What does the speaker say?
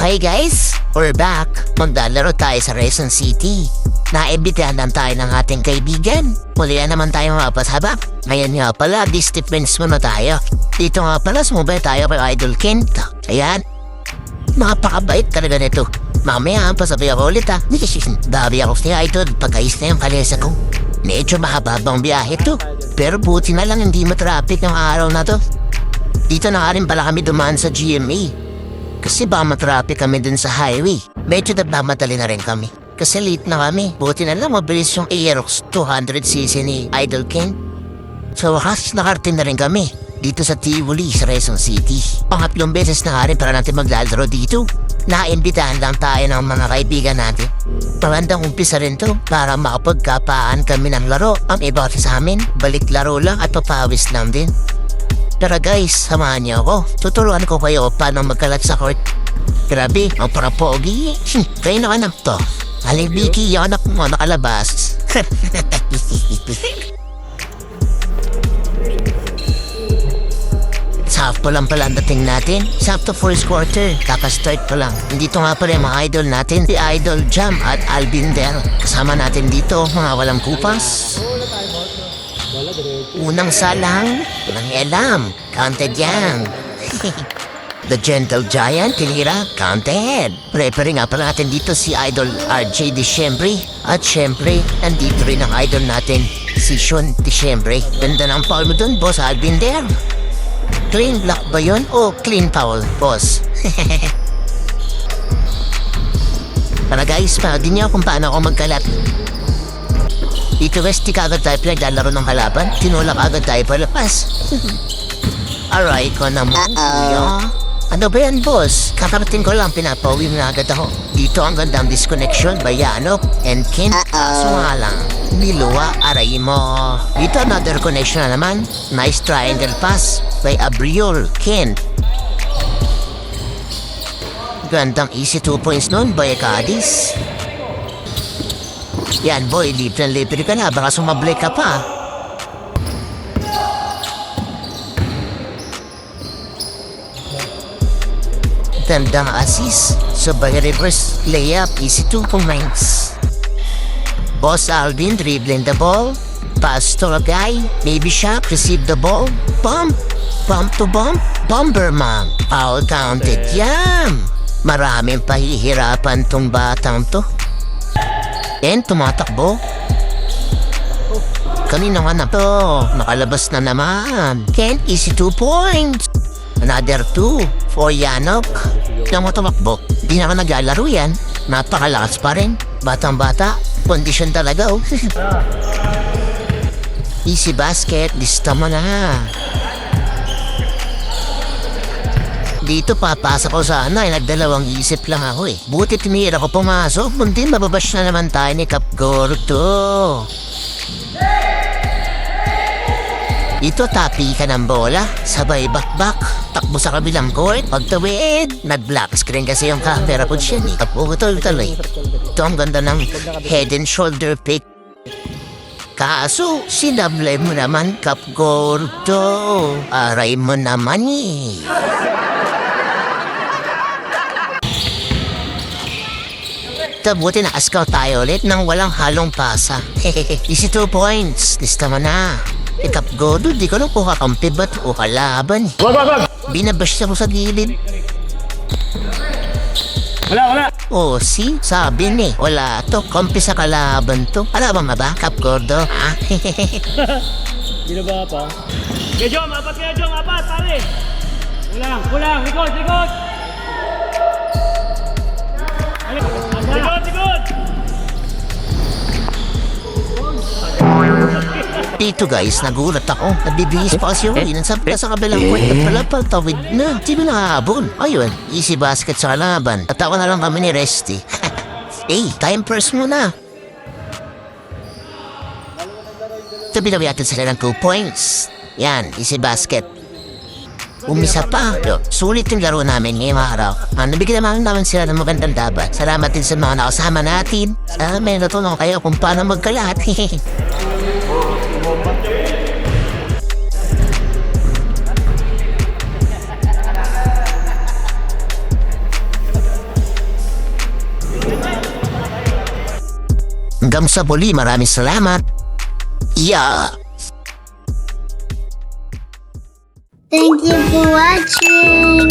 Okay guys, we're back. Maglalaro tayo sa Quezon City. Naimbitahan lang tayo ng ating kaibigan. Muli na naman tayo mapasabak. Ngayon nga pala, disciplines muna tayo. Dito nga pala, sumubay tayo kay Idol Kent. Ayan. Napakabait talaga nito. Mamaya, pasabi ako ulit ha. Dabi ako si Idol, pag-ayos na yung kalesa ko. Medyo mahababang biyahe to. Pero buti na lang hindi matraffic ng araw na to. Dito na rin pala kami dumaan sa GMA. Kasi ba matraffic kami dun sa highway. Medyo nagmamadali na rin kami. Kasi late na kami. Buti na lang mabilis yung Aerox 200cc ni Idol King. So wakas nakarating na rin kami. Dito sa Tivoli sa Quezon City. Pangatlong beses na nga rin para natin maglalaro dito. Naimbitahan lang tayo ng mga kaibigan natin. Magandang umpisa rin to para makapagkapaan kami ng laro. Ang iba sa amin, balik laro lang at papawis lang din. Tara guys, samahan niyo ako. Tuturuan ko kayo paano magkalat sa court. Grabe, ang parapogi. Kayo na anak to. Aling Vicky, yung anak mo nakalabas. Sakto lang pala ang dating natin. Sakto first quarter. Kaka-start pa lang. Dito nga pala yung mga idol natin. Si Idol Jam at Alvin Del. Kasama natin dito, mga walang kupas. Unang salang, walang alam. Counted yan. The Gentle Giant, tinira, counted. Referee nga pala natin dito si Idol RJ Diciembre. At syempre, nandito rin ang idol natin, si Sean Diciembre. Ganda ng foul mo dun, boss Alvin Del. Clean block ba yun o clean foul, boss? Para guys, din niyo kung paano ako magkalat. Dito Westy kagad tayo pinaglalaro ng kalaban. Tinulak agad tayo palapas. Aray ko naman, kuya. Ano ba yan, boss? Kakarating ko lang, pinapauwi na agad ako. Dito ang gandang disconnection by Yanok and Ken. Kaso nga lang, niluwa, aray mo. Dito another connection na naman. Nice triangle pass by Abriol Ken. Gandang easy 2 points nun by Cadiz. Yan boy, libre ka na, baka sumablay ka pa. Tandang assist, sabay reverse layup, easy 2 points. Boss Alvin dribbling the ball, pass to a guy, maybe shot, receive the ball, bump to bump, Bomberman, foul counted, yam! Maraming pahihirapan tong batang to. And tumatakbo. Kanina nga na to. Nakalabas na naman. Kent, easy 2 points. Another 2 for Yanok. Nang tumakbo. Di na ka naglalaro yan. Napakalakas pa rin. Batang-bata. Condition talaga oh. Easy basket. Lista mo na. Dito papasok ko sana nagdalawang isip lang ako eh. Buti tinira ko pumasok, kundi mababash na naman tayo ni Cap Gordo. Dito tapi ka ng bola, sabay bakbak, takbo sa kabilang court, pagtawid, nag-black screen kasi yung camera po siya ni Cap tuloy. Ito ang ganda ng head and shoulder pick. Kaso, sinablay mo naman Cap Gordo. Aray mo naman eh. Buti na-scout tayo ulit nang walang halong pasa. Easy 2 points. Lista mo na. Cap Gordo, di ko lang kung kakampi ba't o kalaban. Binabash siya mo sa gilid. Wala. Oh, see? Sabi ni. Wala to. Kampi sa kalaban to. Kalaban ba, Cap Gordo? Ha? Binaba pa. Kaya Jom, apat, pare. Kulang. Likod. Likod. Dito guys, nagulat ako. Nabibihis pa kasi yun. Sabi ka sa kabilang court at pala paltawid na. Di ba nakahabol? Ayun, easy basket sa kalaban. Tatawa na lang kami ni Resty. Hey, time first muna. Sabi na natin sila ng 2 points. Yan, easy basket. Umisa pa. Sulit yung laro namin ngayong araw. Nabigyan naman sila ng magandang dabat. Salamat din sa mga nakasama natin. Sana may natulong kayo kung paano magkalat. Hanggang sa muli, maraming salamat. Yeah! Thank you for watching.